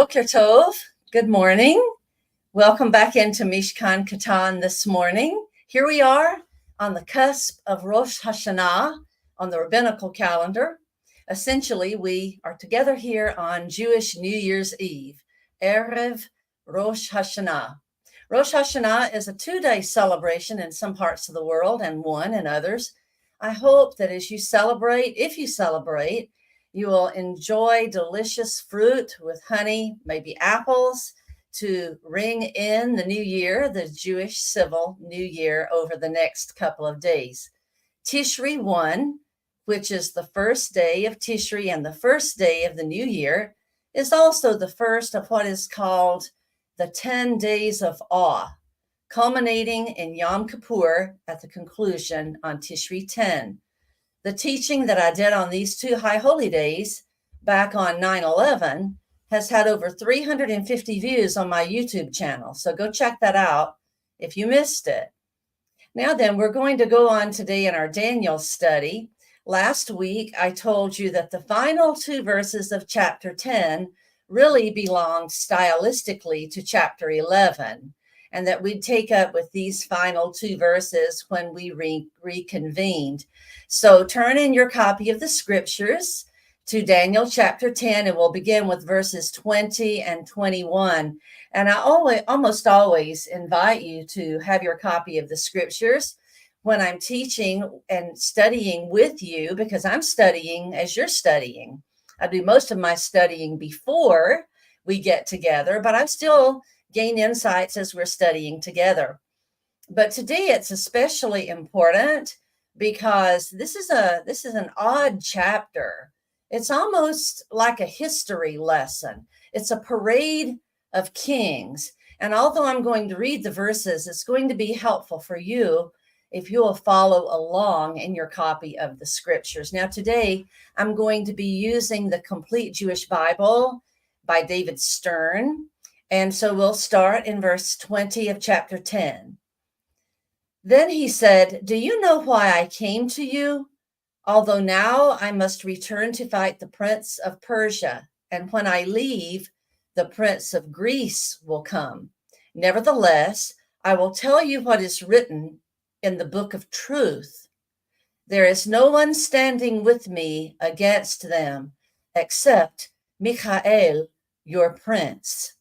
Boker Tov, good morning. Welcome back into Mishkan Katan this morning. Here we are on the cusp of Rosh Hashanah on the rabbinical calendar. Essentially, we are together here on Jewish New Year's Eve, Erev Rosh Hashanah. Rosh Hashanah is a 2-day celebration in some parts of the world and one in others. I hope that as you celebrate, if you celebrate, you will enjoy delicious fruit with honey, maybe apples, to ring in the new year, the Jewish civil new year, over the next couple of days. Tishri 1, which is the first day of Tishri and the first day of the new year, is also the first of what is called the 10 days of awe, culminating in Yom Kippur at the conclusion on Tishri 10. The teaching that I did on these two high holy days back on 9/11 has had over 350 views on my YouTube channel. So go check that out if you missed it. Now then, we're going to go on today in our Daniel study. Last week, I told you that the final 2 verses of chapter 10 really belonged stylistically to chapter 11, and that we'd take up with these final 2 verses when we reconvened. So turn in your copy of the scriptures to Daniel chapter 10, and we'll begin with verses 20 and 21. And I almost always invite you to have your copy of the scriptures when I'm teaching and studying with you, because I'm studying as you're studying. I do most of my studying before we get together, but I still gain insights as we're studying together. But today it's especially important because this is an odd chapter. It's almost like a history lesson. It's a parade of kings. And although I'm going to read the verses, it's going to be helpful for you if you will follow along in your copy of the scriptures. Now, today I'm going to be using the Complete Jewish Bible by David Stern. And so we'll start in verse 20 of chapter 10. Then he said, "Do you know why I came to you? Although now I must return to fight the prince of Persia, and when I leave, the prince of Greece will come. Nevertheless, I will tell you what is written in the book of truth. There is no one standing with me against them, except Michael, your prince.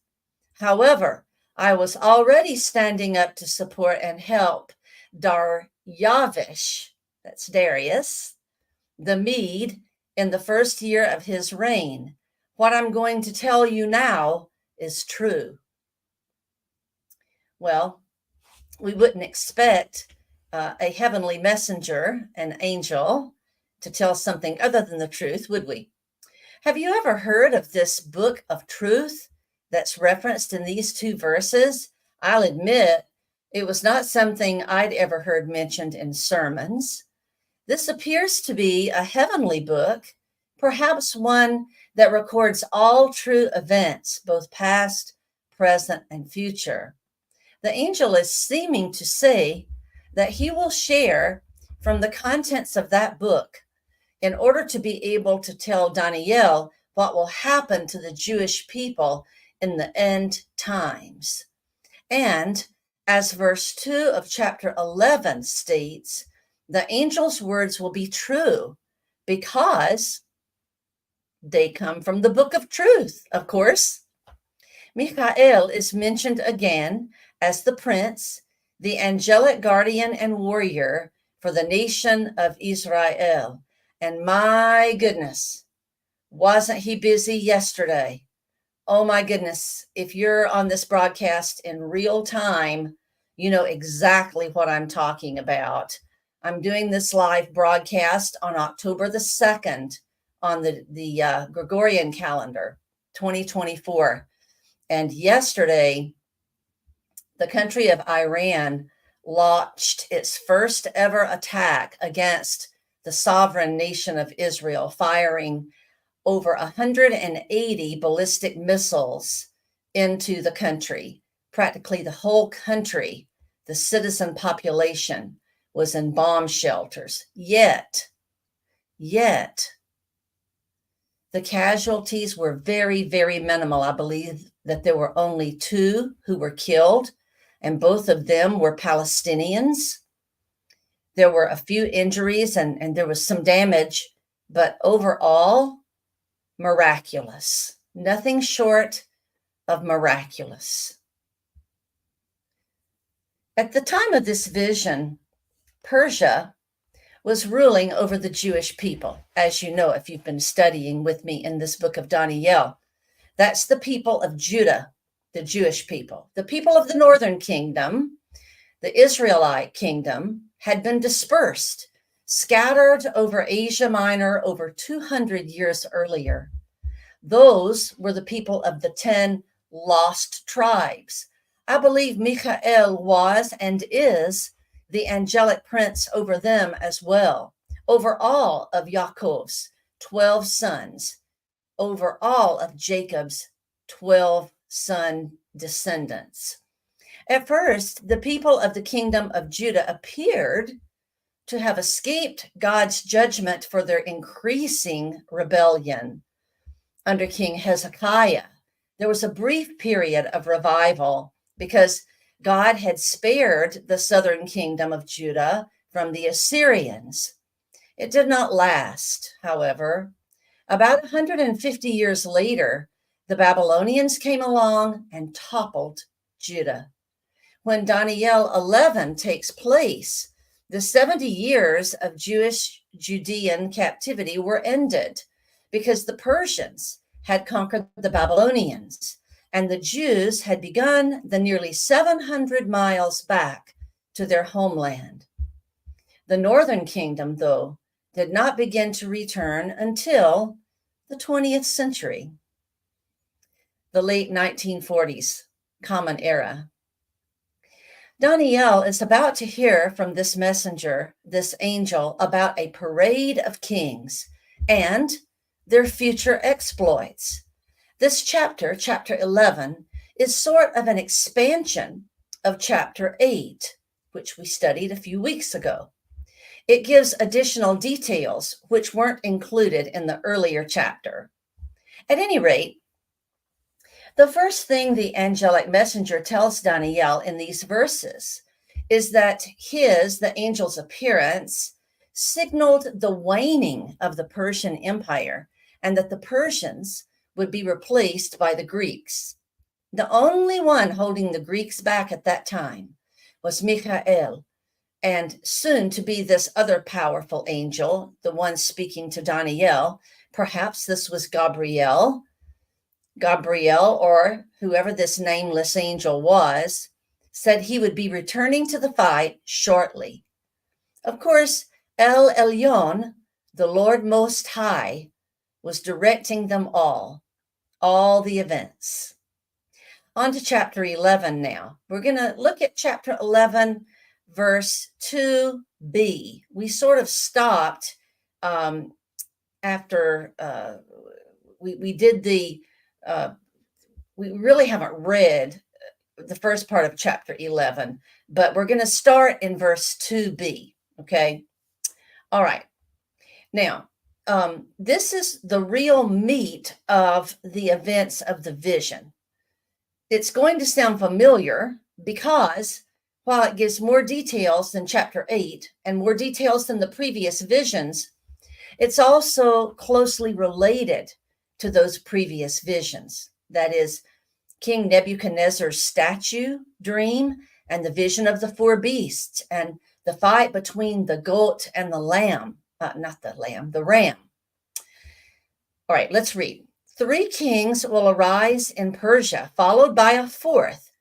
However, I was already standing up to support and help Daryavish," that's Darius, "the Mede, in the first year of his reign. What I'm going to tell you now is true." Well, we wouldn't expect a heavenly messenger, an angel, to tell something other than the truth, would we? Have you ever heard of this book of truth that's referenced in these 2 verses? I'll admit it was not something I'd ever heard mentioned in sermons. This appears to be a heavenly book, perhaps one that records all true events, both past, present, and future. The angel is seeming to say that he will share from the contents of that book in order to be able to tell Daniel what will happen to the Jewish people in the end times. And as verse 2 of chapter 11 states, the angel's words will be true because they come from the book of truth, of course. Michael is mentioned again as the prince, the angelic guardian and warrior for the nation of Israel. And my goodness, wasn't he busy yesterday? Oh my goodness, if you're on this broadcast in real time, you know exactly what I'm talking about. I'm doing this live broadcast on October the 2nd on the Gregorian calendar, 2024. And yesterday, the country of Iran launched its first ever attack against the sovereign nation of Israel, firing over 180 ballistic missiles into the country. Practically the whole country, the citizen population, was in bomb shelters. Yet, The casualties were very, very minimal. I believe that there were only 2 who were killed, and both of them were Palestinians. There were a few injuries and there was some damage, but overall, miraculous. Nothing short of miraculous. At the time of this vision, Persia was ruling over the Jewish people. As you know, if you've been studying with me in this book of Daniel, that's the people of Judah, the Jewish people. The people of the northern kingdom, the Israelite kingdom, had been dispersed, scattered over Asia Minor over 200 years earlier. Those were the people of the 10 lost tribes. I believe Michael was and is the angelic prince over them as well, over all of Yaakov's 12 sons, over all of Jacob's 12 son descendants. At first, the people of the kingdom of Judah appeared to have escaped God's judgment for their increasing rebellion. Under King Hezekiah, there was a brief period of revival because God had spared the southern kingdom of Judah from the Assyrians. It did not last, however. About 150 years later, the Babylonians came along and toppled Judah. When Daniel 11 takes place, the 70 years of Judean captivity were ended because the Persians had conquered the Babylonians, and the Jews had begun the nearly 700 miles back to their homeland. The northern kingdom, though, did not begin to return until the 20th century, the late 1940s, Common Era. Daniel is about to hear from this messenger, this angel, about a parade of kings and their future exploits. This chapter, chapter 11, is sort of an expansion of chapter 8, which we studied a few weeks ago. It gives additional details which weren't included in the earlier chapter. At any rate, the first thing the angelic messenger tells Daniel in these verses is that the angel's appearance, signaled the waning of the Persian Empire and that the Persians would be replaced by the Greeks. The only one holding the Greeks back at that time was Michael, and soon to be this other powerful angel, the one speaking to Daniel. Perhaps this was Gabriel, or whoever this nameless angel was, said he would be returning to the fight shortly. Of course, El Elyon, the Lord Most High, was directing them all the events. On to chapter 11 now. We're going to look at chapter 11, verse 2b. We sort of stopped after we did the we really haven't read the first part of chapter 11, but we're going to start in verse 2b, okay? All right. Now, this is the real meat of the events of the vision. It's going to sound familiar because while it gives more details than chapter 8 and more details than the previous visions, it's also closely related to those previous visions. That is, King Nebuchadnezzar's statue dream and the vision of the 4 beasts and the fight between the goat and the lamb, the ram. All right, let's read. 3 kings will arise in Persia, followed by a 4th,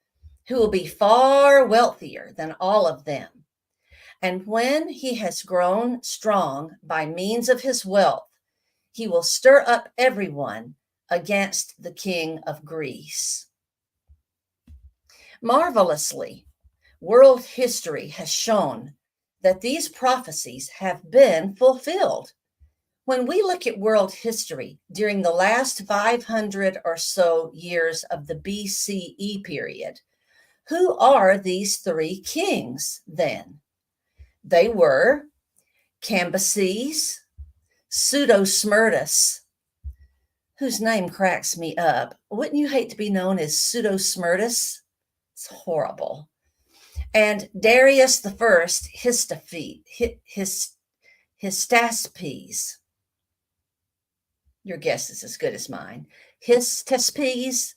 who will be far wealthier than all of them. And when he has grown strong by means of his wealth, he will stir up everyone against the king of Greece. Marvelously, world history has shown that these prophecies have been fulfilled. When we look at world history during the last 500 or so years of the BCE period, who are these 3 kings then? They were Cambyses, Pseudo-Smyrtus, whose name cracks me up. Wouldn't you hate to be known as Pseudo-Smyrtus? It's horrible. And Darius the First, Hystaspes. Your guess is as good as mine. Hystaspes.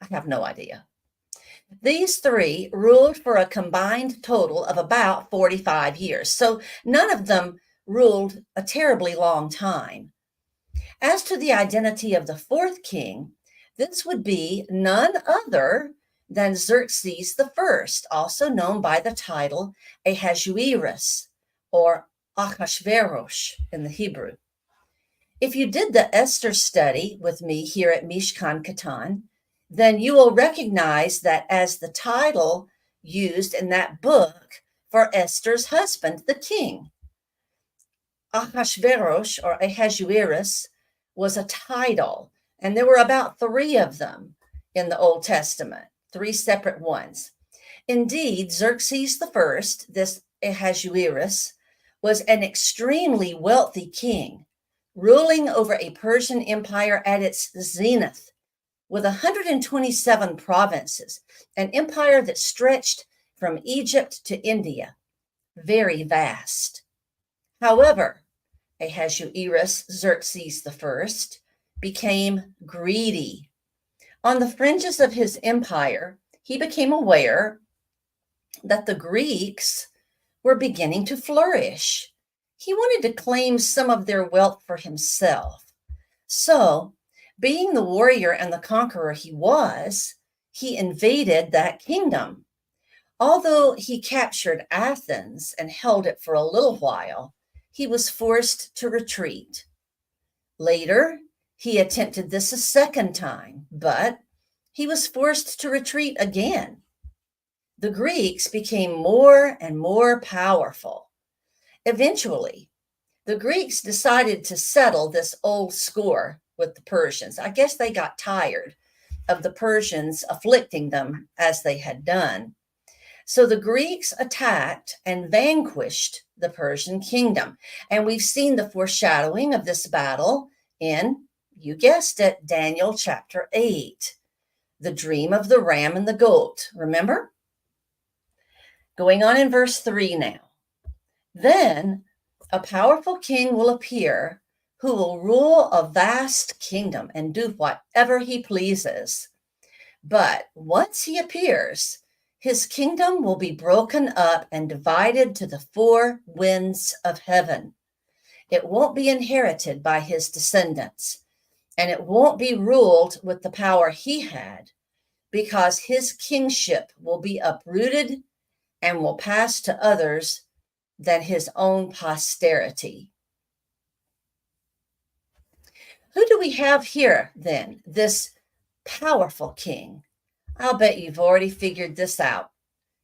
I have no idea. These three ruled for a combined total of about 45 years. So none of them ruled a terribly long time. As to the identity of the fourth king, this would be none other than Xerxes I, also known by the title Ahasuerus or Achashverosh in the Hebrew. If you did the Esther study with me here at Mishkan Katan, then you will recognize that as the title used in that book for Esther's husband, the king. Achashverosh or Ahasuerus was a title, and there were about 3 of them in the Old Testament, 3 separate ones. Indeed, Xerxes I, this Ahasuerus, was an extremely wealthy king, ruling over a Persian empire at its zenith, with 127 provinces, an empire that stretched from Egypt to India, very vast. However, Ahasuerus, Xerxes I, became greedy. On the fringes of his empire, he became aware that the Greeks were beginning to flourish. He wanted to claim some of their wealth for himself. So, being the warrior and the conqueror he was, he invaded that kingdom. Although he captured Athens and held it for a little while, he was forced to retreat. Later, he attempted this a second time, but he was forced to retreat again. The Greeks became more and more powerful. Eventually, the Greeks decided to settle this old score with the Persians. I guess they got tired of the Persians afflicting them as they had done. So the Greeks attacked and vanquished the Persian kingdom. And we've seen the foreshadowing of this battle in, you guessed it, Daniel chapter 8, the dream of the ram and the goat. Remember? Going on in verse 3 now. Then a powerful king will appear who will rule a vast kingdom and do whatever he pleases. But once he appears, his kingdom will be broken up and divided to the 4 winds of heaven. It won't be inherited by his descendants, and it won't be ruled with the power he had, because his kingship will be uprooted and will pass to others than his own posterity. Who do we have here then, this powerful king? I'll bet you've already figured this out.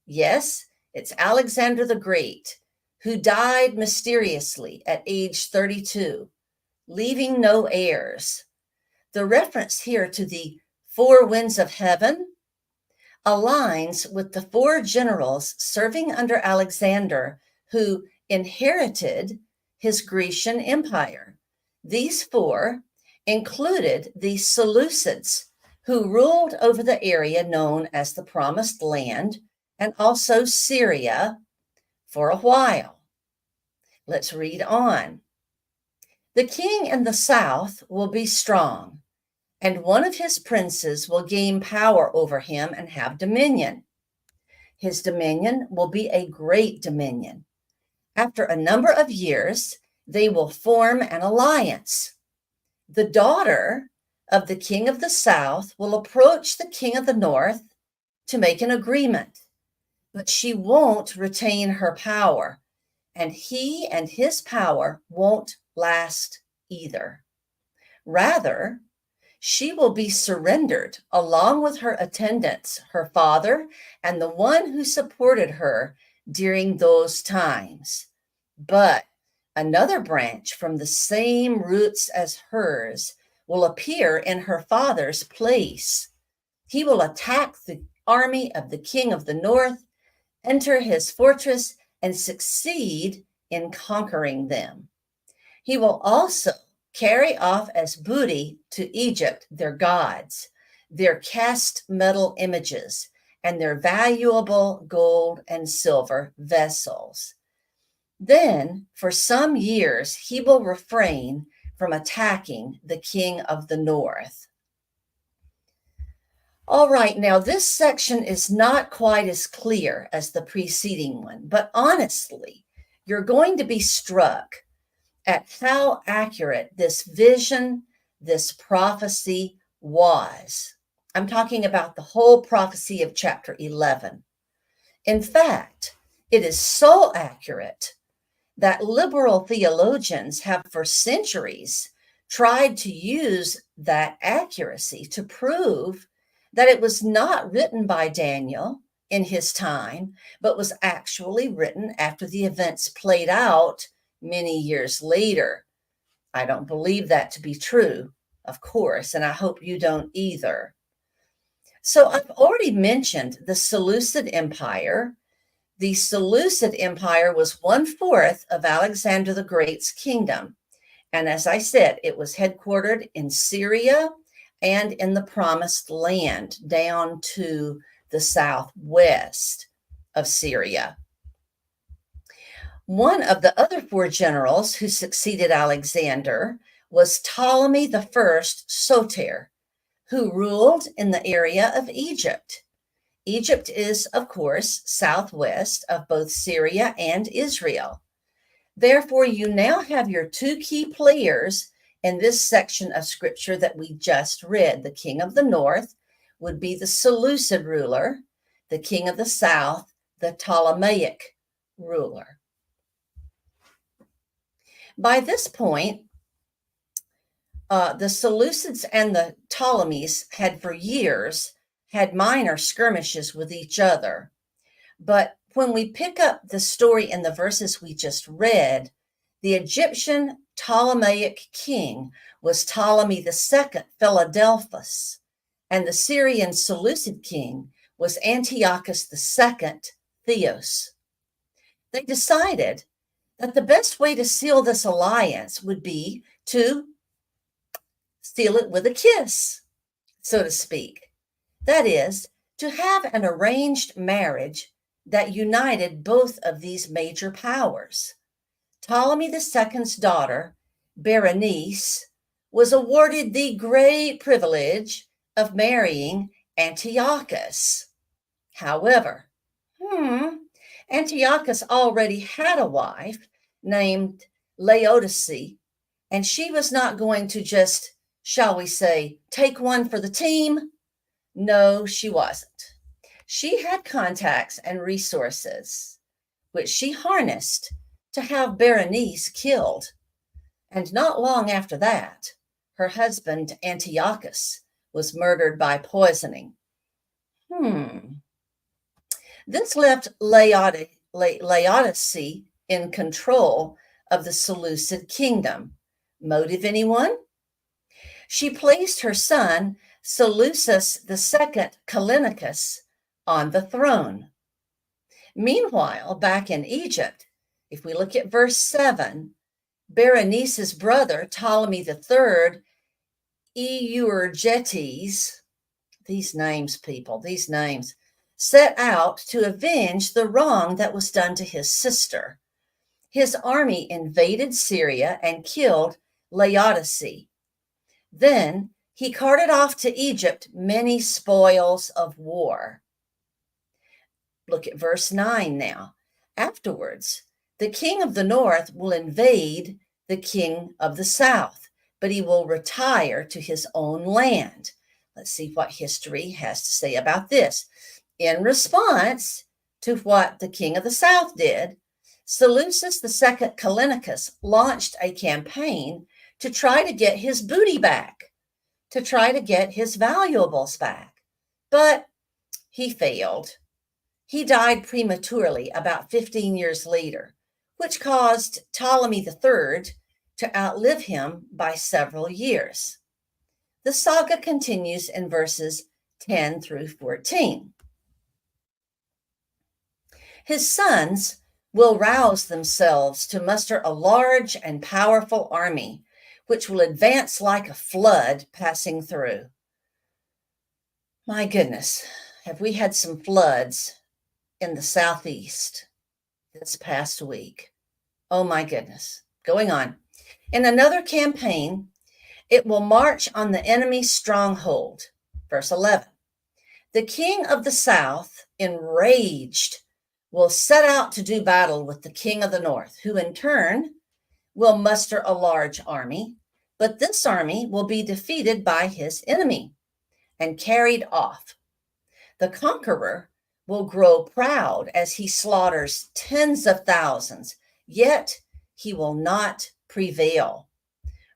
Yes, it's Alexander the Great, who died mysteriously at age 32, leaving no heirs. The reference here to the 4 winds of heaven aligns with the 4 generals serving under Alexander who inherited his Grecian empire. These 4 included the Seleucids, who ruled over the area known as the Promised Land and also Syria for a while. Let's read on. The king in the south will be strong, and one of his princes will gain power over him and have dominion. His dominion will be a great dominion. After a number of years, they will form an alliance. The daughter of the king of the south will approach the king of the north to make an agreement, but she won't retain her power, and he and his power won't last either. Rather, she will be surrendered along with her attendants, her father, and the one who supported her during those times. But another branch from the same roots as hers will appear in her father's place. He will attack the army of the king of the north, enter his fortress, and succeed in conquering them. He will also carry off as booty to Egypt their gods, their cast metal images, and their valuable gold and silver vessels. Then, for some years, he will refrain from attacking the king of the north. All right, now this section is not quite as clear as the preceding one, but honestly, you're going to be struck at how accurate this vision, this prophecy was. I'm talking about the whole prophecy of chapter 11. In fact, it is so accurate that liberal theologians have for centuries tried to use that accuracy to prove that it was not written by Daniel in his time, but was actually written after the events played out many years later. I don't believe that to be true, of course, and I hope you don't either. So I've already mentioned the Seleucid Empire. The Seleucid Empire was 1/4 of Alexander the Great's kingdom. And as I said, it was headquartered in Syria and in the Promised Land down to the southwest of Syria. One of the other 4 generals who succeeded Alexander was Ptolemy I Soter, who ruled in the area of Egypt. Egypt is, of course, southwest of both Syria and Israel. Therefore, you now have your 2 key players in this section of scripture that we just read. The king of the north would be the Seleucid ruler, the king of the south, the Ptolemaic ruler. By this point, the Seleucids and the Ptolemies had for years had minor skirmishes with each other. But when we pick up the story in the verses we just read, the Egyptian Ptolemaic king was Ptolemy II Philadelphus, and the Syrian Seleucid king was Antiochus II Theos. They decided that the best way to seal this alliance would be to seal it with a kiss, so to speak. That is, to have an arranged marriage that united both of these major powers. Ptolemy II's daughter, Berenice, was awarded the great privilege of marrying Antiochus. However, Antiochus already had a wife named Laodice, and she was not going to just, shall we say, take one for the team. No, she wasn't. She had contacts and resources, which she harnessed to have Berenice killed. And not long after that, her husband Antiochus was murdered by poisoning. This left Laodice in control of the Seleucid kingdom. Motive, anyone? She placed her son, Seleucus II Callinicus, on the throne. Meanwhile, back in Egypt, if we look at verse 7, Berenice's brother, Ptolemy III Euergetes, these names, people, these names, set out to avenge the wrong that was done to his sister. His army invaded Syria and killed Laodice. Then he carted off to Egypt many spoils of war. Look at verse 9 now. Afterwards, the king of the north will invade the king of the south, but he will retire to his own land. Let's see what history has to say about this. In response to what the king of the south did, Seleucus II Callinicus launched a campaign to try to get his booty back, to try to get his valuables back. But he failed. He died prematurely about 15 years later, which caused Ptolemy III to outlive him by several years. The saga continues in verses 10 through 14. His sons will rouse themselves to muster a large and powerful army, which will advance like a flood passing through. My goodness, have we had some floods in the southeast this past week? Oh my goodness. Going on. In another campaign, it will march on the enemy's stronghold. Verse 11. The king of the south, enraged, will set out to do battle with the king of the north, who in turn will muster a large army, but this army will be defeated by his enemy and carried off. The conqueror will grow proud as he slaughters tens of thousands, yet he will not prevail.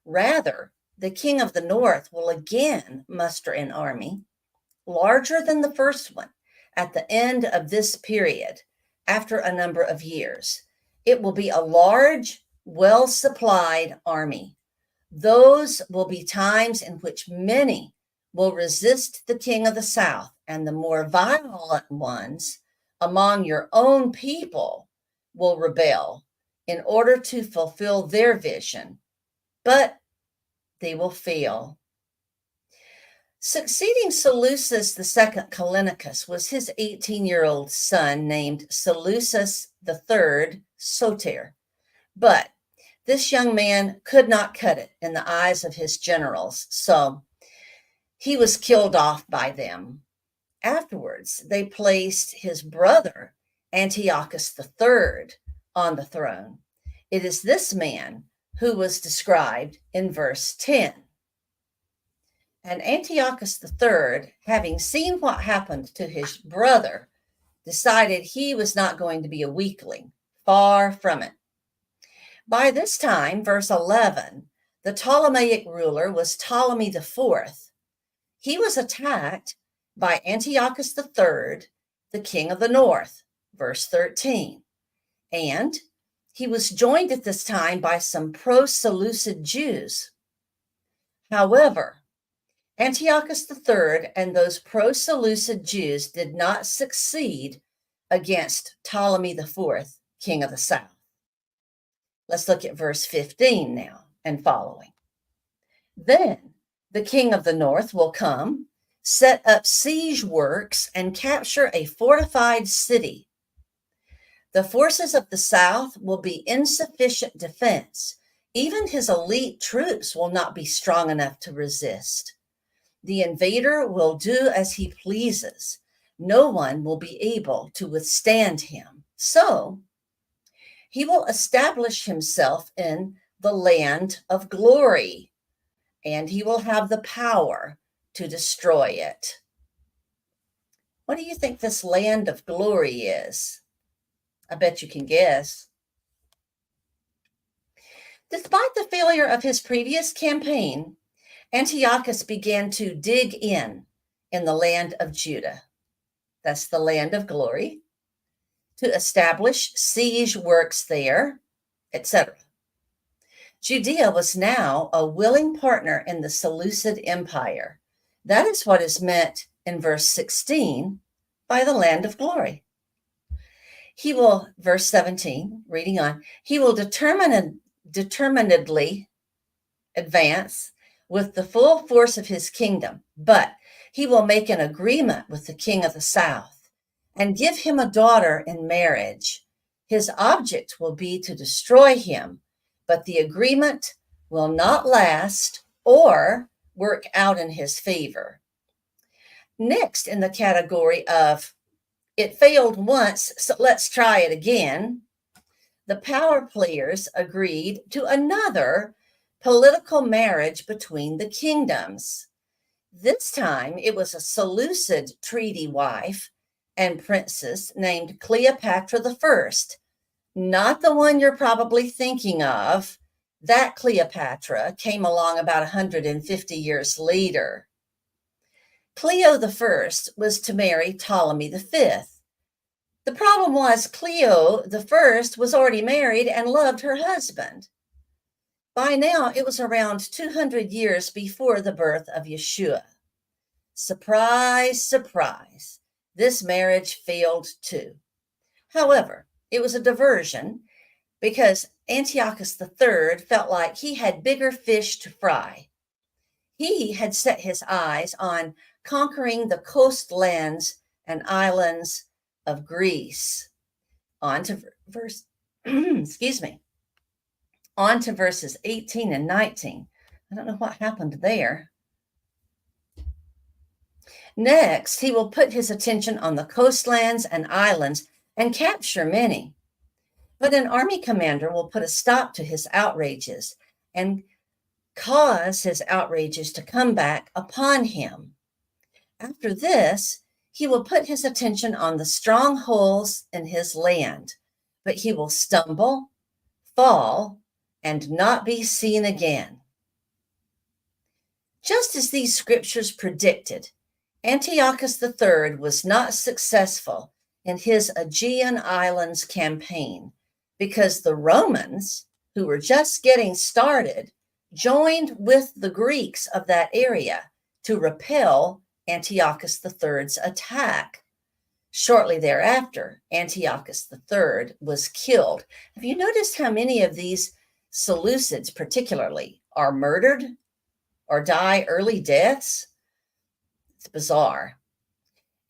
Rather, the king of the north will again muster an army larger than the first one at the end of this period after a number of years. It will be a large, well-supplied army. Those will be times in which many will resist the king of the south, and the more violent ones among your own people will rebel in order to fulfill their vision, but they will fail. Succeeding Seleucus II Callinicus was his 18-year-old son named Seleucus III Soter. But this young man could not cut it in the eyes of his generals, so he was killed off by them. Afterwards, they placed his brother, Antiochus III, on the throne. It is this man who was described in verse 10. And Antiochus III, having seen what happened to his brother, decided he was not going to be a weakling. Far from it. By this time, verse 11, the Ptolemaic ruler was Ptolemy IV. He was attacked by Antiochus III, the king of the north, verse 13. And he was joined at this time by some pro-Seleucid Jews. However, Antiochus III and those pro-Seleucid Jews did not succeed against Ptolemy IV, king of the south. Let's look at verse 15 now and following. Then the king of the north will come, set up siege works, and capture a fortified city. The forces of the south will be insufficient defense. Even his elite troops will not be strong enough to resist. The invader will do as he pleases. No one will be able to withstand him. So he will establish himself in the land of glory, and he will have the power to destroy it. What do you think this land of glory is? I bet you can guess. Despite the failure of his previous campaign, Antiochus began to dig in the land of Judah. That's the land of glory, to establish siege works there, etc. Judea was now a willing partner in the Seleucid Empire. That is what is meant in verse 16 by the land of glory. He will, verse 17, reading on, he will determinedly advance with the full force of his kingdom, but he will make an agreement with the king of the south and give him a daughter in marriage. His object will be to destroy him, but the agreement will not last or work out in his favor. Next, in the category of it failed once, so let's try it again, the power players agreed to another political marriage between the kingdoms. This time it was a Seleucid treaty wife and princess named Cleopatra I, not the one you're probably thinking of. That Cleopatra came along about 150 years later. Cleo I was to marry Ptolemy V. The problem was Cleo I was already married and loved her husband. By now, it was around 200 years before the birth of Yeshua. Surprise, surprise, this marriage failed too. However, it was a diversion, because Antiochus III felt like he had bigger fish to fry. He had set his eyes on conquering the coastlands and islands of Greece. On to verse, excuse me, on to verses 18 and 19. I don't know what happened there. Next, he will put his attention on the coastlands and islands and capture many. But an army commander will put a stop to his outrages and cause his outrages to come back upon him. After this, he will put his attention on the strongholds in his land, but he will stumble, fall, and not be seen again. Just as these scriptures predicted, Antiochus III was not successful in his Aegean Islands campaign because the Romans, who were just getting started, joined with the Greeks of that area to repel Antiochus III's attack. Shortly thereafter, Antiochus III was killed. Have you noticed how many of these Seleucids particularly are murdered or die early deaths? It's bizarre.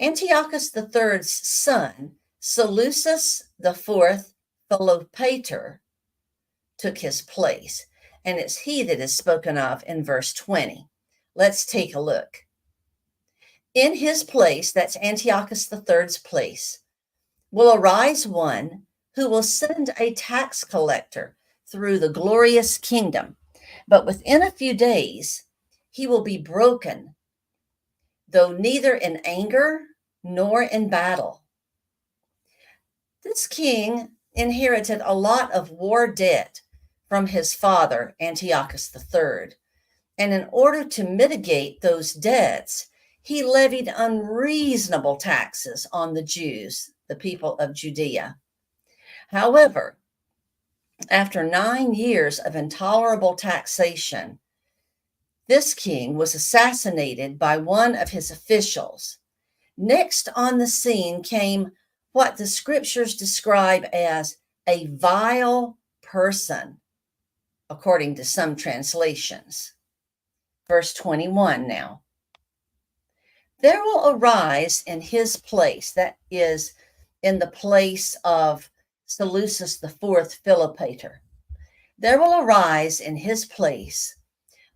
Antiochus III's son, Seleucus IV Philopator, took his place, and it's he that is spoken of in verse 20. Let's take a look. In his place, that's Antiochus III's place, will arise one who will send a tax collector through the glorious kingdom, but within a few days he will be broken, though neither in anger nor in battle. This king inherited a lot of war debt from his father, Antiochus III, and in order to mitigate those debts, he levied unreasonable taxes on the Jews, the people of Judea. However, after 9 years of intolerable taxation, this king was assassinated by one of his officials. Next on the scene came what the scriptures describe as a vile person, according to some translations. Verse 21 now. There will arise in his place, that is, in the place of Seleucus IV Philopator, there will arise in his place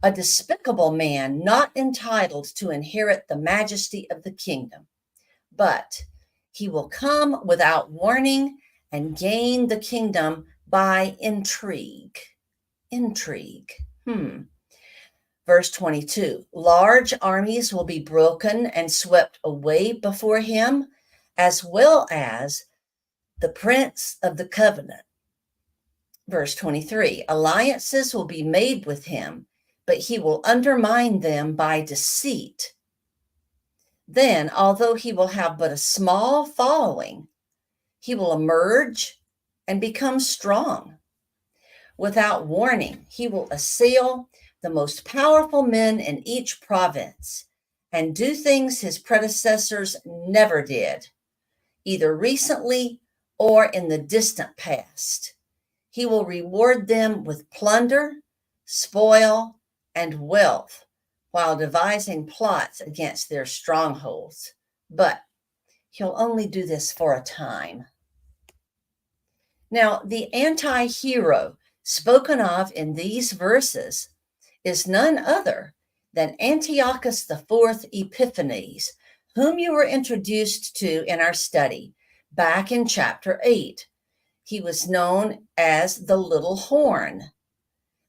a despicable man not entitled to inherit the majesty of the kingdom, but he will come without warning and gain the kingdom by intrigue. Intrigue. Verse 22, large armies will be broken and swept away before him, as well as the prince of the covenant. Verse 23, alliances will be made with him, but he will undermine them by deceit. Then, although he will have but a small following, he will emerge and become strong. Without warning, he will assail the most powerful men in each province and do things his predecessors never did, either recently or in the distant past. He will reward them with plunder, spoil, and wealth while devising plots against their strongholds. But he'll only do this for a time. Now, the anti-hero spoken of in these verses is none other than Antiochus IV Epiphanes, whom you were introduced to in our study back in chapter 8. He was known as the Little Horn.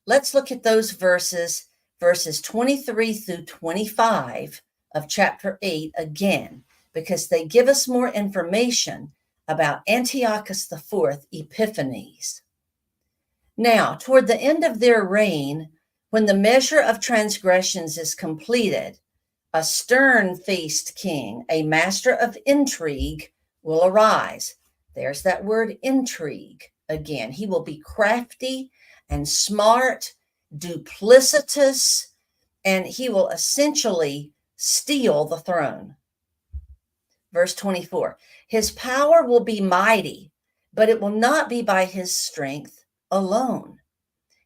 Let's look at those verses 23 through 25 of chapter 8 again, because they give us more information about Antiochus IV Epiphanes. Now, toward the end of their reign, when the measure of transgressions is completed, a stern-faced king, a master of intrigue, will arise. There's that word intrigue again. He will be crafty and smart, duplicitous, and he will essentially steal the throne. Verse 24, his power will be mighty, but it will not be by his strength alone.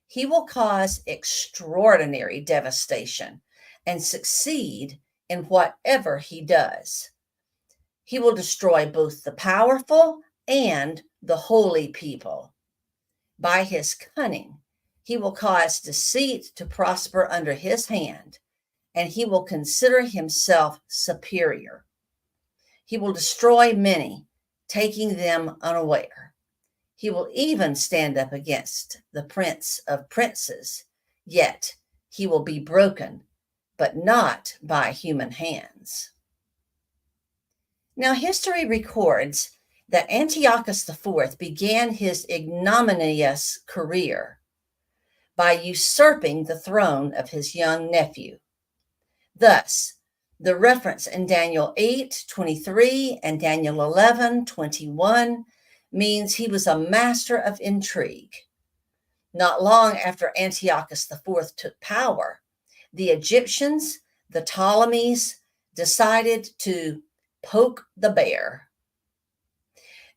He will cause extraordinary devastation and succeed in whatever he does. He will destroy both the powerful and the holy people. By his cunning, he will cause deceit to prosper under his hand, and he will consider himself superior. He will destroy many, taking them unaware. He will even stand up against the prince of princes, yet he will be broken, but not by human hands. Now, history records that Antiochus IV began his ignominious career by usurping the throne of his young nephew. Thus, the reference in Daniel 8:23 and Daniel 11:21 means he was a master of intrigue. Not long after Antiochus IV took power, the Egyptians, the Ptolemies, decided to poke the bear.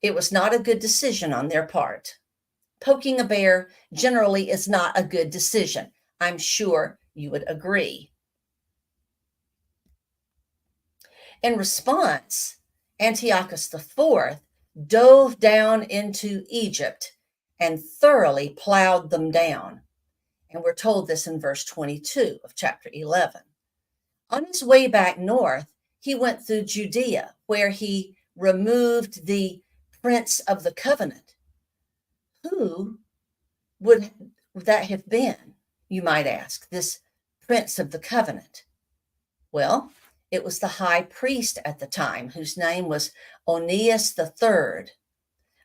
It was not a good decision on their part. Poking a bear generally is not a good decision. I'm sure you would agree. In response, Antiochus IV dove down into Egypt and thoroughly plowed them down. And we're told this in verse 22 of chapter 11. On his way back north, he went through Judea, where he removed the Prince of the Covenant. Who would that have been, you might ask, this Prince of the Covenant? Well, it was the high priest at the time, whose name was Onias III,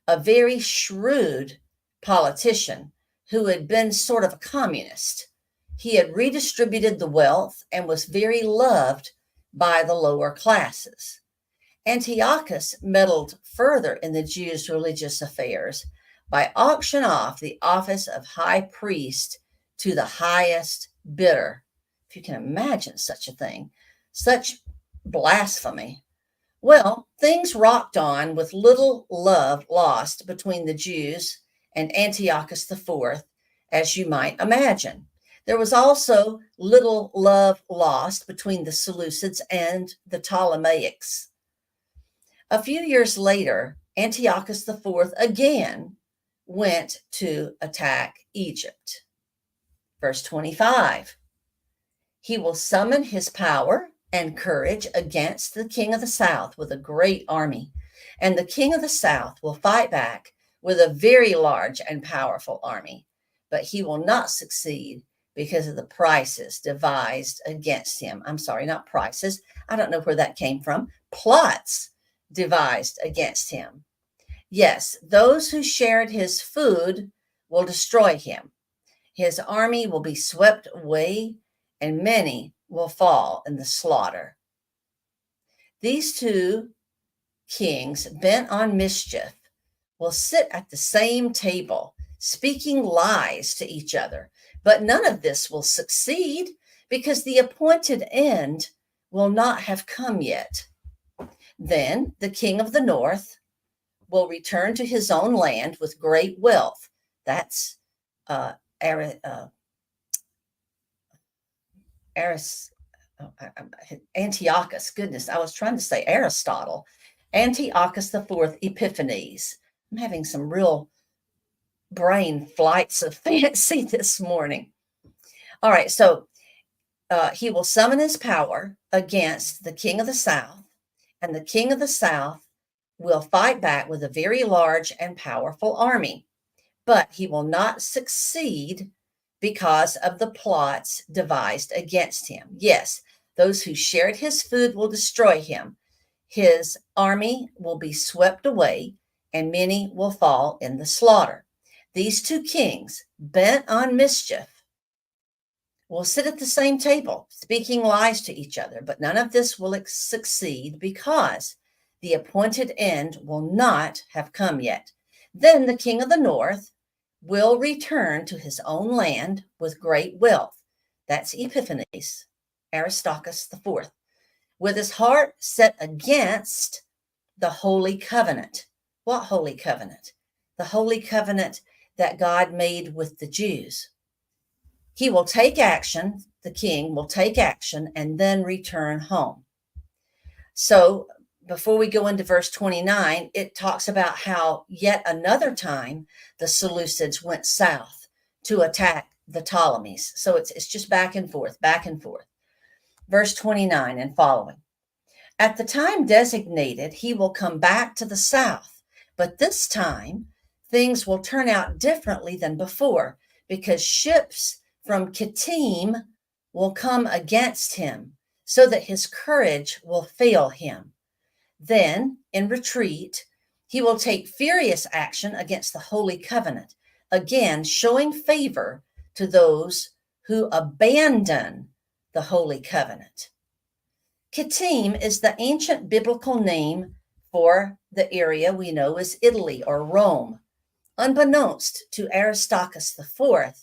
a very shrewd politician who had been sort of a communist. He had redistributed the wealth and was very loved by the lower classes. Antiochus meddled further in the Jews' religious affairs by auctioning off the office of high priest to the highest bidder. If you can imagine such a thing, such blasphemy. Well, things rocked on with little love lost between the Jews and Antiochus IV, as you might imagine. There was also little love lost between the Seleucids and the Ptolemaics. A few years later, Antiochus IV again went to attack Egypt. Verse 25, he will summon his power and courage against the king of the south with a great army, and the king of the south will fight back with a very large and powerful army, but he will not succeed because of the prices devised against him. I'm sorry, not prices. I don't know where that came from. Plots devised against him. Yes, those who shared his food will destroy him. His army will be swept away, and many will fall in the slaughter. These two kings bent on mischief will sit at the same table, speaking lies to each other. But none of this will succeed because the appointed end will not have come yet. Then the king of the north will return to his own land with great wealth. That's Antiochus. Goodness, I was trying to say Aristotle. Antiochus IV Epiphanes. I'm having some real brain flights of fancy this morning. All right, so he will summon his power against the king of the south, and the king of the south will fight back with a very large and powerful army, but he will not succeed because of the plots devised against him. Yes, those who shared his food will destroy him. His army will be swept away, and many will fall in the slaughter. These two kings, bent on mischief, will sit at the same table, speaking lies to each other, but none of this will succeed because the appointed end will not have come yet. Then the king of the north will return to his own land with great wealth. That's Epiphanes, Aristarchus IV, with his heart set against the holy covenant. What holy covenant? the holy covenant that God made with the Jews. He will take action, the king will take action, and then return home. So before we go into verse 29, it talks about how yet another time the Seleucids went south to attack the Ptolemies. So it's just back and forth, back and forth. Verse 29 and following. At the time designated, he will come back to the south, but this time things will turn out differently than before, because ships from Kittim will come against him, so that his courage will fail him. Then, in retreat, he will take furious action against the Holy Covenant, again showing favor to those who abandon the Holy Covenant. Kittim is the ancient biblical name for the area we know as Italy or Rome. Unbeknownst to Aristarchus IV,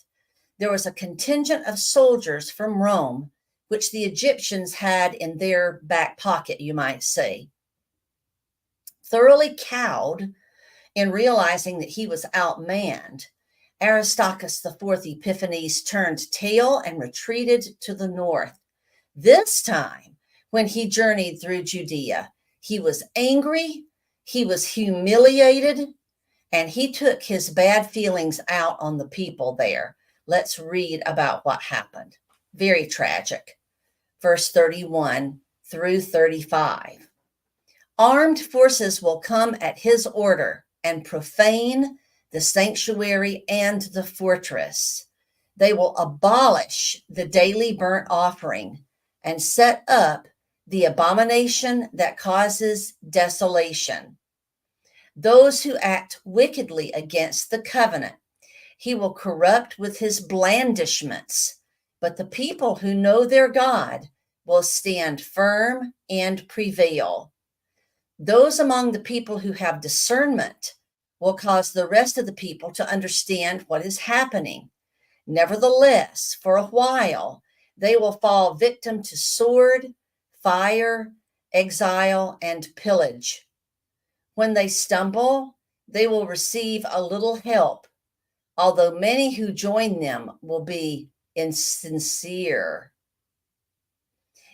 there was a contingent of soldiers from Rome, which the Egyptians had in their back pocket, you might say. Thoroughly cowed in realizing that he was outmanned, Aristarchus IV Epiphanes turned tail and retreated to the north. This time, when he journeyed through Judea, he was angry, he was humiliated, and he took his bad feelings out on the people there. Let's read about what happened. Very tragic. Verse 31 through 35. Armed forces will come at his order and profane the sanctuary and the fortress. They will abolish the daily burnt offering and set up the abomination that causes desolation. Those who act wickedly against the covenant, he will corrupt with his blandishments, but the people who know their God will stand firm and prevail. Those among the people who have discernment will cause the rest of the people to understand what is happening. Nevertheless, for a while, they will fall victim to sword, fire, exile, and pillage. When they stumble, they will receive a little help, although many who join them will be insincere.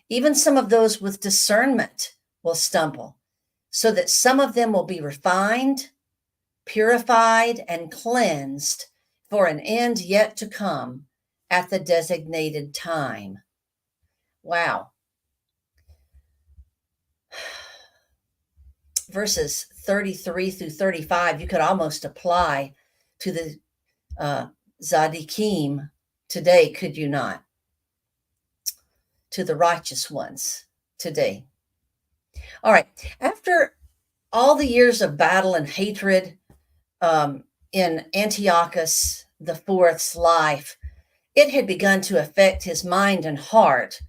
Even some of those with discernment will stumble, so that some of them will be refined, purified, and cleansed for an end yet to come at the designated time. Wow. Verses 33 through 35, you could almost apply to the Tzaddikim today, could you not? To the righteous ones today. All right. After all the years of battle and hatred in Antiochus IV's life, it had begun to affect his mind and heart,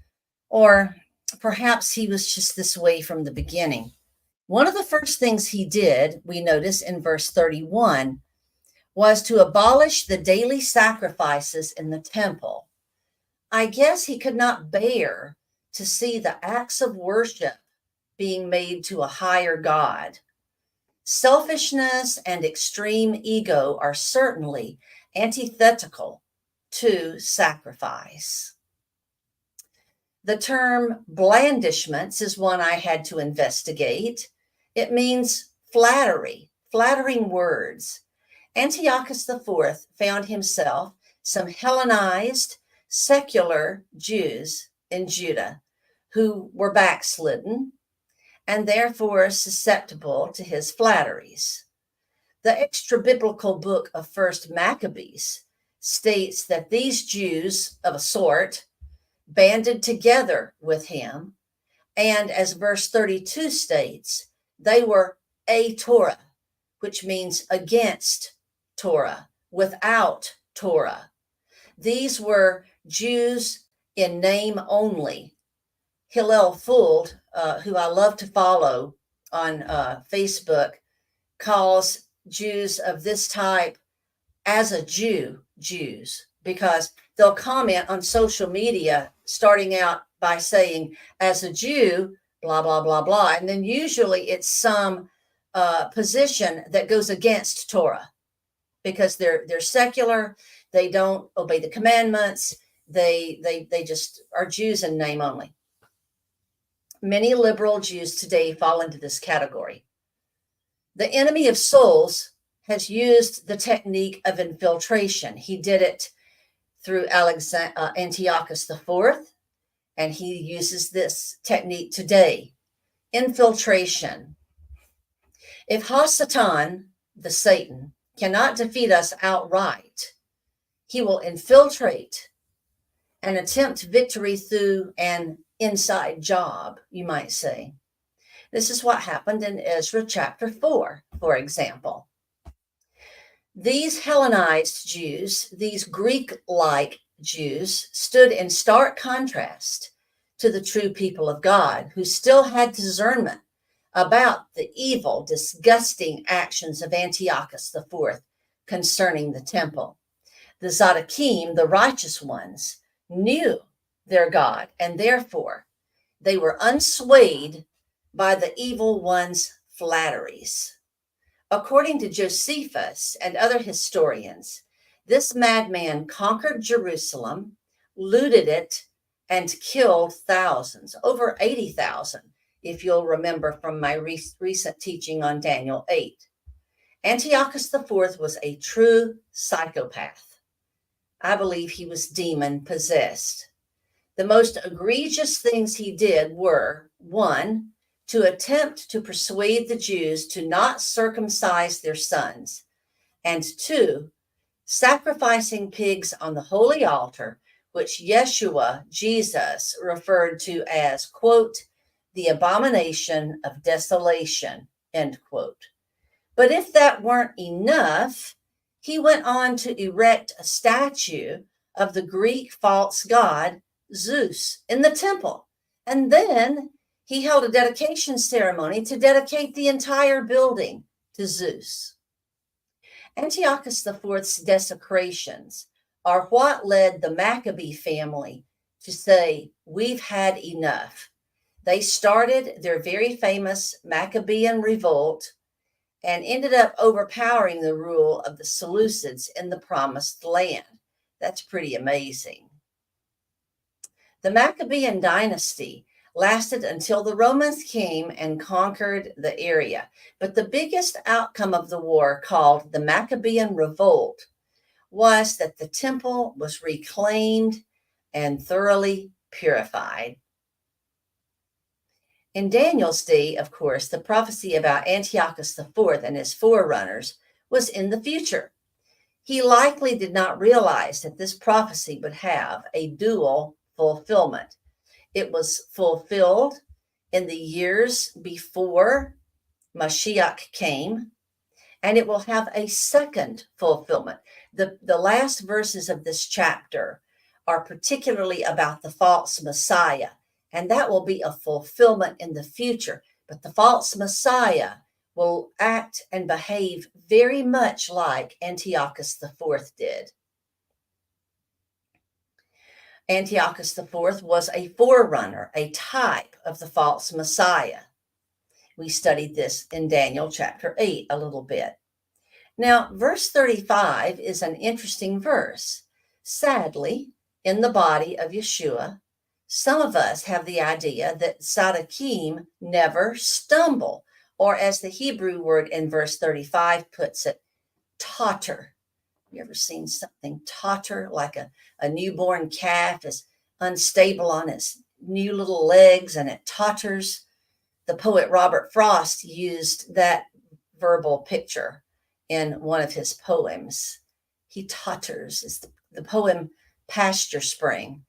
or perhaps he was just this way from the beginning. One of the first things he did, we notice in verse 31, was to abolish the daily sacrifices in the temple. I guess he could not bear to see the acts of worship being made to a higher God. Selfishness and extreme ego are certainly antithetical to sacrifice. The term blandishments is one I had to investigate. It means flattery, flattering words. Antiochus IV found himself some Hellenized, secular Jews in Judah who were backslidden and therefore susceptible to his flatteries. The extra-biblical book of First Maccabees states that these Jews of a sort banded together with him, and as verse 32 states, they were a Torah, which means against Torah, without Torah. These were Jews in name only. Hillel Fuld, who I love to follow on Facebook, calls Jews of this type as a Jew, Jews, because they'll comment on social media starting out by saying, as a Jew, blah, blah, blah, blah. And then usually it's some position that goes against Torah. because they're secular. They don't obey the commandments. They just are Jews in name only. Many liberal Jews today fall into this category. The enemy of souls has used the technique of infiltration. He did it through Antiochus IV, and he uses this technique today. Infiltration. If Hasatan, the Satan, cannot defeat us outright, he will infiltrate and attempt victory through an inside job, you might say. This is what happened in Ezra chapter 4, for example. These Hellenized Jews, these Greek-like Jews, stood in stark contrast to the true people of God, who still had discernment about the evil, disgusting actions of Antiochus IV concerning the temple. The Zadokim, the righteous ones, knew their God, and therefore they were unswayed by the evil one's flatteries. According to Josephus and other historians, this madman conquered Jerusalem, looted it, and killed thousands, over 80,000, if you'll remember from my recent teaching on Daniel 8. Antiochus IV was a true psychopath. I believe he was demon possessed. The most egregious things he did were, 1, to attempt to persuade the Jews to not circumcise their sons, and 2, sacrificing pigs on the holy altar, which Yeshua, Jesus, referred to as, quote, the abomination of desolation, end quote. But if that weren't enough, he went on to erect a statue of the Greek false god Zeus in the temple. And then he held a dedication ceremony to dedicate the entire building to Zeus. Antiochus IV's desecrations are what led the Maccabee family to say, we've had enough. They started their very famous Maccabean revolt and ended up overpowering the rule of the Seleucids in the Promised Land. That's pretty amazing. The Maccabean dynasty lasted until the Romans came and conquered the area. But the biggest outcome of the war, called the Maccabean Revolt, was that the temple was reclaimed and thoroughly purified. In Daniel's day, of course, the prophecy about Antiochus IV and his forerunners was in the future. He likely did not realize that this prophecy would have a dual fulfillment. It was fulfilled in the years before Mashiach came, and it will have a second fulfillment. The last verses of this chapter are particularly about the false Messiah, and that will be a fulfillment in the future. But the false Messiah will act and behave very much like Antiochus IV did. Antiochus IV was a forerunner, a type of the false Messiah. We studied this in Daniel chapter 8 a little bit. Now, verse 35 is an interesting verse. Sadly, in the body of Yeshua, some of us have the idea that Tzaddikim never stumble, or as the Hebrew word in verse 35 puts it, totter. You ever seen something totter, like a newborn calf is unstable on its new little legs and it totters? The poet Robert Frost used that verbal picture in one of his poems. He totters. It's the poem Pasture Spring.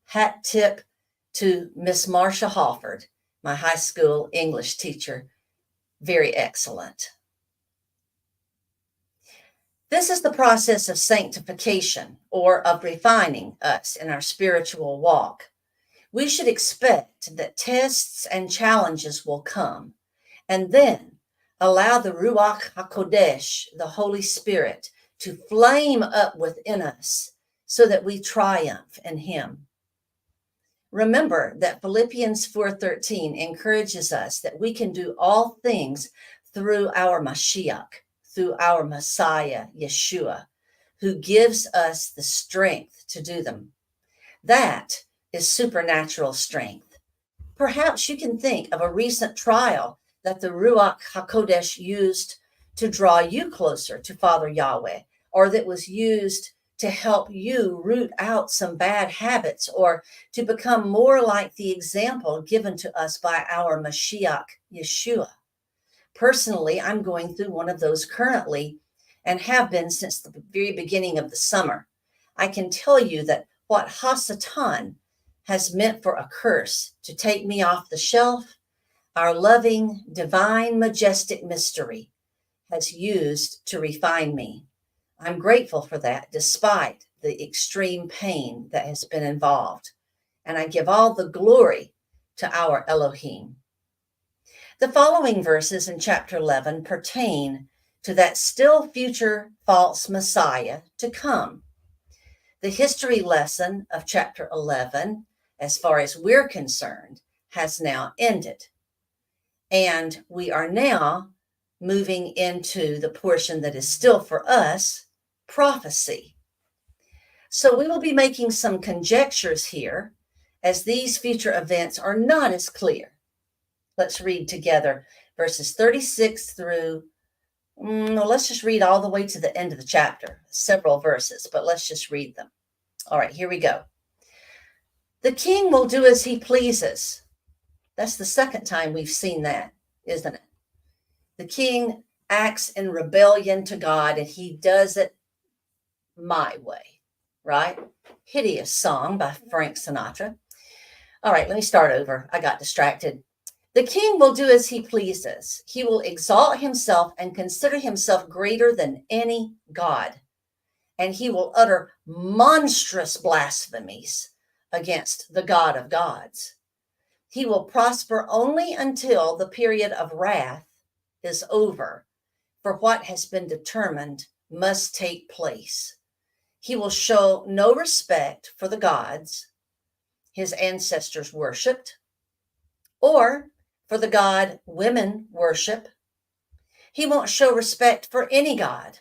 Hat tip to Miss Marcia Halford, my high school English teacher. Very excellent. This is the process of sanctification, or of refining us in our spiritual walk. We should expect that tests and challenges will come, and then allow the Ruach HaKodesh, the Holy Spirit, to flame up within us so that we triumph in Him. Remember that Philippians 4:13 encourages us that we can do all things through our Mashiach, through our Messiah, Yeshua, who gives us the strength to do them. That is supernatural strength. Perhaps you can think of a recent trial that the Ruach HaKodesh used to draw you closer to Father Yahweh, or that was used to help you root out some bad habits, or to become more like the example given to us by our Mashiach, Yeshua. Personally, I'm going through one of those currently and have been since the very beginning of the summer. I can tell you that what Hasatan has meant for a curse to take me off the shelf, our loving, divine, majestic mystery has used to refine me. I'm grateful for that, despite the extreme pain that has been involved. And I give all the glory to our Elohim. The following verses in chapter 11 pertain to that still future false Messiah to come. The history lesson of chapter 11, as far as we're concerned, has now ended. And we are now moving into the portion that is still for us, prophecy. So we will be making some conjectures here, as these future events are not as clear. Let's read together verses 36 through, let's just read all the way to the end of the chapter, several verses, but let's just read them. All right, here we go. The king will do as he pleases. That's the second time we've seen that, isn't it? The king acts in rebellion to God, and he does it my way, right? Hideous song by Frank Sinatra. All right, let me start over. I got distracted. The king will do as he pleases. He will exalt himself and consider himself greater than any god. And he will utter monstrous blasphemies against the God of gods. He will prosper only until the period of wrath is over, for what has been determined must take place. He will show no respect for the gods his ancestors worshipped, or for the God women worship. He won't show respect for any God,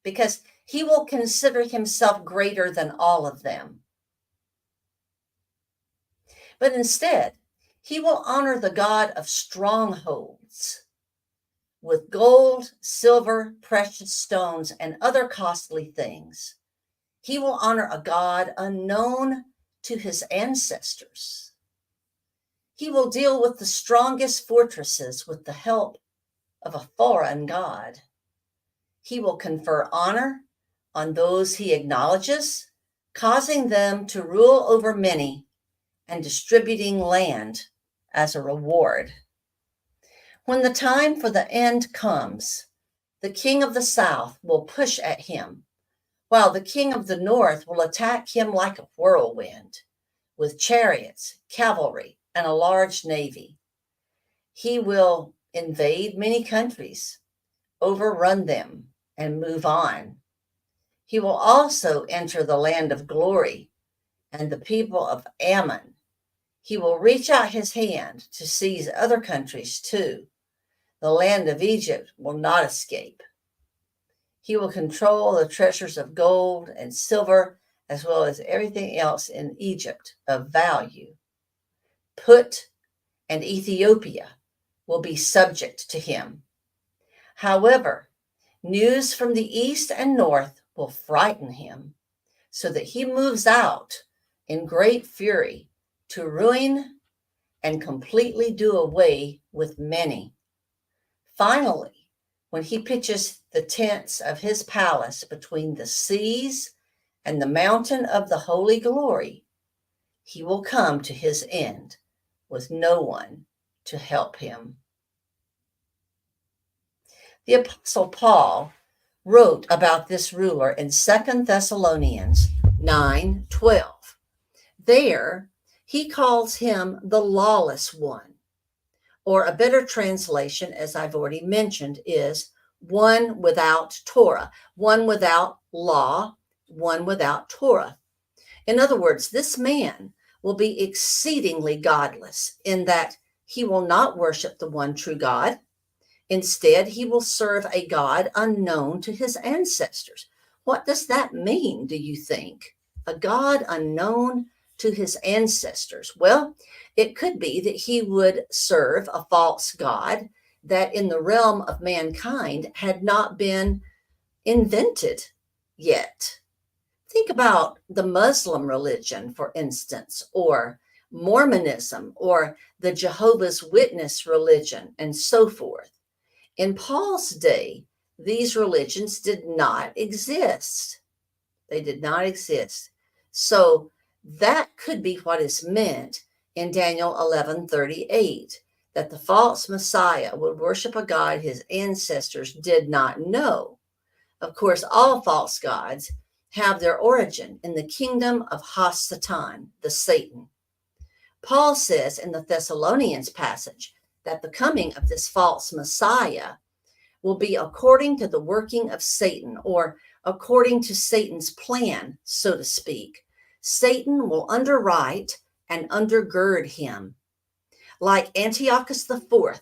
because he will consider himself greater than all of them. But instead, he will honor the God of strongholds with gold, silver, precious stones, and other costly things. He will honor a God unknown to his ancestors. He will deal with the strongest fortresses with the help of a foreign God. He will confer honor on those he acknowledges, causing them to rule over many and distributing land as a reward. When the time for the end comes, the king of the south will push at him, while the king of the north will attack him like a whirlwind, with chariots, cavalry, and a large navy. He will invade many countries, overrun them, and move on. He will also enter the land of glory and the people of Ammon. He will reach out his hand to seize other countries too. The land of Egypt will not escape. He will control the treasures of gold and silver, as well as everything else in Egypt of value. Put and Ethiopia will be subject to him. However, news from the east and north will frighten him, so that he moves out in great fury to ruin and completely do away with many. Finally, when he pitches the tents of his palace between the seas and the mountain of the holy glory, he will come to his end with no one to help him. The Apostle Paul wrote about this ruler in 2 Thessalonians 9:12. There, he calls him the lawless one, or a better translation, as I've already mentioned, is one without Torah, one without law, one without Torah. In other words, this man will be exceedingly godless in that he will not worship the one true God, Instead, he will serve a God unknown to his ancestors. What does that mean, do you think? A God unknown to his ancestors. Well, it could be that he would serve a false god that in the realm of mankind had not been invented yet. Think about the Muslim religion, for instance, or Mormonism, or the Jehovah's Witness religion, and so forth. In Paul's day, these religions did not exist. They did not exist. So that could be what is meant in Daniel 11:38, that the false Messiah would worship a God his ancestors did not know. Of course, all false gods have their origin in the kingdom of Satan, the Satan. Paul says in the Thessalonians passage that the coming of this false Messiah will be according to the working of Satan, or according to Satan's plan, so to speak. Satan will underwrite and undergird him. Like Antiochus IV,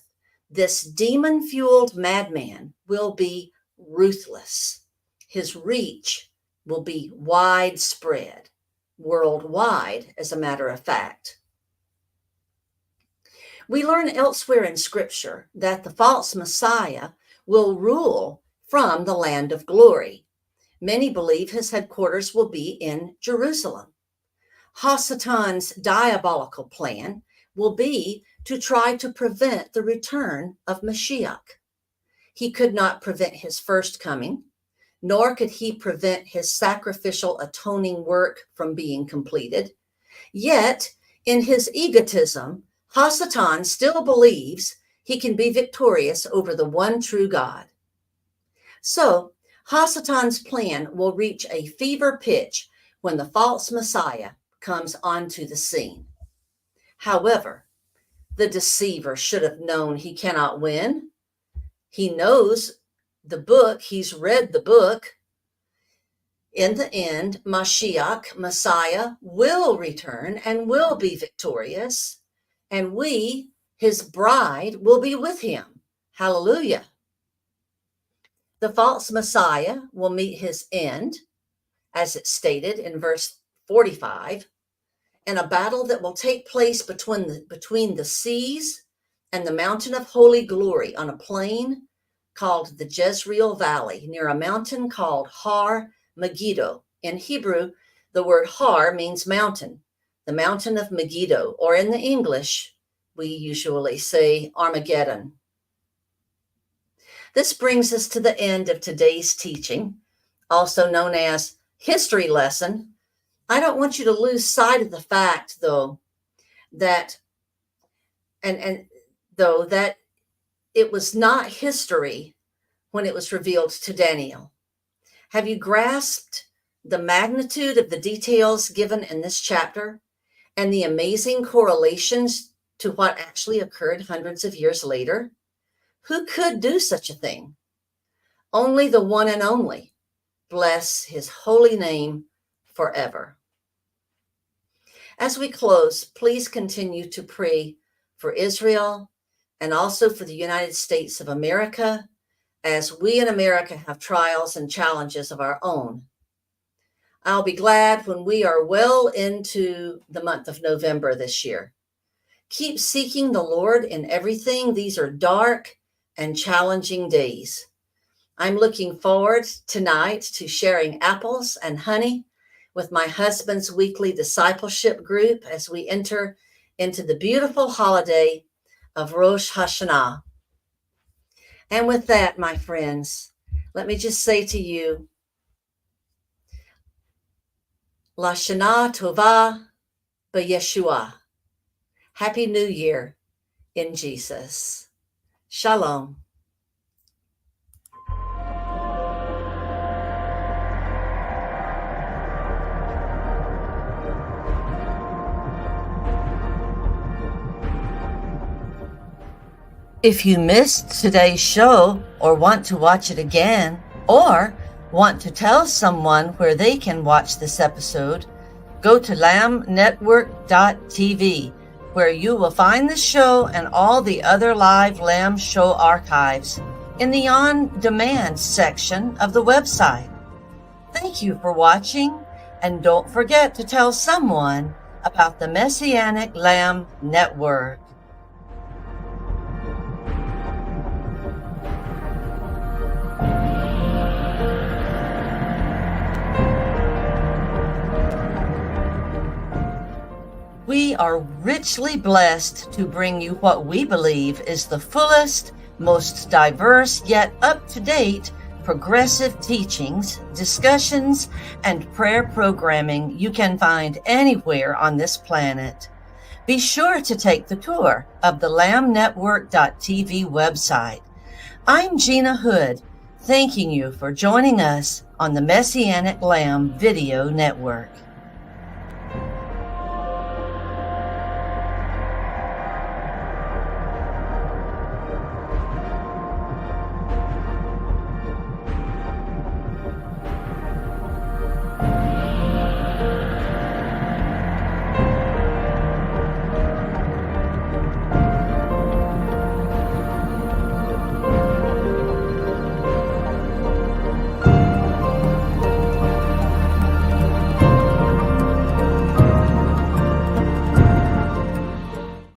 this demon-fueled madman will be ruthless. His reach will be widespread, worldwide, as a matter of fact. We learn elsewhere in Scripture that the false Messiah will rule from the land of glory. Many believe his headquarters will be in Jerusalem. Satan's diabolical plan will be to try to prevent the return of Mashiach. He could not prevent his first coming, nor could he prevent his sacrificial atoning work from being completed. Yet, in his egotism, Satan still believes he can be victorious over the one true God. So, Satan's plan will reach a fever pitch when the false Messiah comes onto the scene. However, the deceiver should have known he cannot win. He knows the book, he's read the book. In the end, Mashiach, Messiah, will return and will be victorious, and we, his bride, will be with him. Hallelujah. The false Messiah will meet his end, as it's stated in verse 45, in a battle that will take place between the seas and the mountain of holy glory on a plain called the Jezreel Valley, near a mountain called Har Megiddo. In Hebrew, the word Har means mountain, the mountain of Megiddo, or in the English, we usually say Armageddon. This brings us to the end of today's teaching, also known as history lesson. I don't want you to lose sight of the fact, though, that that it was not history when it was revealed to Daniel. Have you grasped the magnitude of the details given in this chapter and the amazing correlations to what actually occurred hundreds of years later? Who could do such a thing? Only the one and only. Bless his holy name forever. As we close, please continue to pray for Israel and also for the United States of America, as we in America have trials and challenges of our own. I'll be glad when we are well into the month of November this year. Keep seeking the Lord in everything. These are dark and challenging days. I'm looking forward tonight to sharing apples and honey with my husband's weekly discipleship group as we enter into the beautiful holiday of Rosh Hashanah. And with that, my friends, let me just say to you, Lashana Tova B'Yeshua. Happy New Year in Jesus. Shalom. If you missed today's show or want to watch it again, or want to tell someone where they can watch this episode, go to lamnetwork.tv where you will find the show and all the other live Lamb Show archives in the on-demand section of the website. Thank you for watching, and don't forget to tell someone about the Messianic Lamb Network. We are richly blessed to bring you what we believe is the fullest, most diverse, yet up-to-date progressive teachings, discussions, and prayer programming you can find anywhere on this planet. Be sure to take the tour of the lambnetwork.tv website. I'm Gena Hood, thanking you for joining us on the Messianic Lamb Video Network.